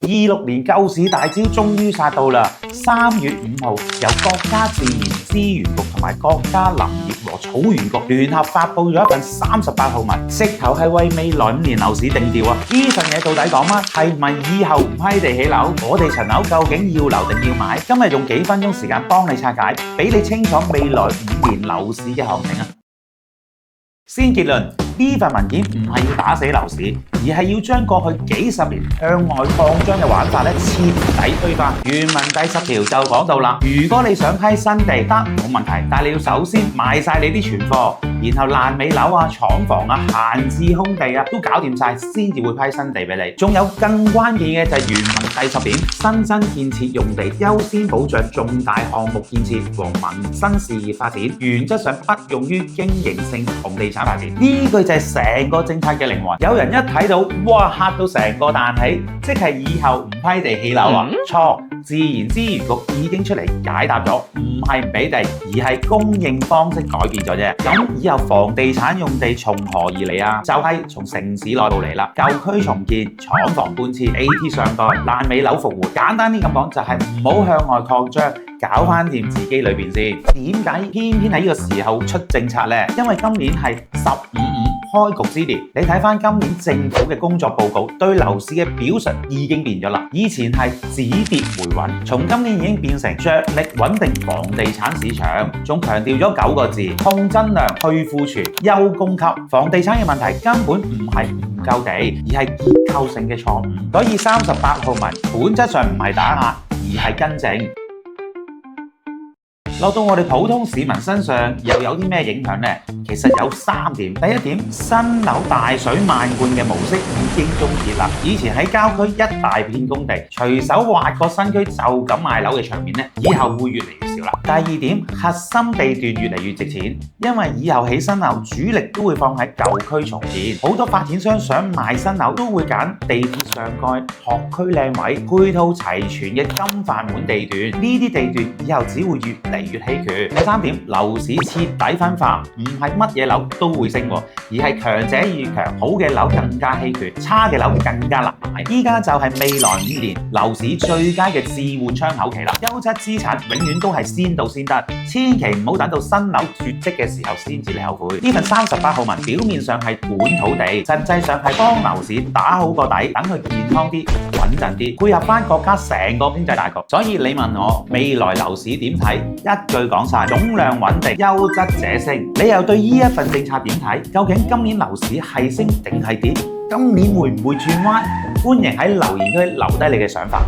26年救市大招終於殺到啦！3月5號，由國家自然資源局同埋國家林業和草原局聯合發布咗一份38號文，直頭係為未來5年樓市定調啊！呢份嘢到底講乜？係咪以後唔批地起樓？我哋層樓究竟要留定要買？今日用幾分鐘時間幫你拆解，俾你清楚未來5年樓市嘅行情啊！先結論，呢份文件唔係要打死樓市，而係要將過去幾十年向外擴張嘅玩法徹底推翻。原文第10條就講到啦，如果你想批新地得冇問題，但係你要首先賣晒你啲存貨，然後爛尾樓啊、廠房啊、閒置空地啊都搞掂晒，先至會批新地俾你。仲有更關鍵嘅就係原文第10點，新增建設用地優先保障重大項目建設和民生事業發展，原則上不用於經營性房地產發展。呢句就係成個政策嘅靈魂。有人一睇到，哇，嚇到成個彈起，即係以後唔批地起樓啊？錯，自然資源局已經出嚟解答咗，唔係唔俾地，而係供應方式改變咗啫。咁以後房地產用地從何而嚟啊？就係從城市內部嚟啦，舊區重建、廠房搬遷、AT 上蓋、爛尾樓復活。簡單啲咁講，就係唔好向外擴張，搞翻掂自己裏邊先。點解偏偏喺呢個時候出政策呢？因為今年係15.5開局之年，你睇翻今年政府嘅工作報告，對樓市嘅表述已經變咗啦。以前係止跌回穩，從今年已經變成着力穩定房地產市場，仲強調咗9個字：控增量、去庫存、優供給。房地產嘅問題根本唔係唔夠地，而係結構性嘅錯誤。所以38號文本質上唔係打壓，而係更正。落到我哋普通市民身上，又有啲咩影響呢？其實有3點。第一點，新樓大水漫灌嘅模式已經終結啦。以前喺郊區一大片工地，隨手劃個新區就咁賣樓嘅場面呢，以後會越嚟越少啦。第二點，核心地段越嚟越值錢，因為以後起新樓主力都會放喺舊區重建，好多發展商想賣新樓都會揀地鐵上蓋、學區靚位、配套齊全嘅金飯碗地段。呢啲地段以後只會越嚟越稀缺。第3點，樓市徹底分化，唔係乜嘢樓都會升，而係強者越強，好嘅樓更加稀缺，差嘅樓更加難買。依家就係未來5年樓市最佳嘅置換窗口期啦。優質資產永遠都係先到先得，千祈唔好等到新樓絕跡嘅時候先至後悔。呢份38號文表面上係管土地，實際上係幫樓市打好個底，等佢健康啲、穩陣啲，配合翻國家成個經濟大局。所以你問我未來樓市點睇？一句講晒，總量穩定，優質者升。你又對呢一份政策點睇？究竟今年樓市係升定係跌？今年會唔會轉彎？歡迎喺留言區留低你嘅想法。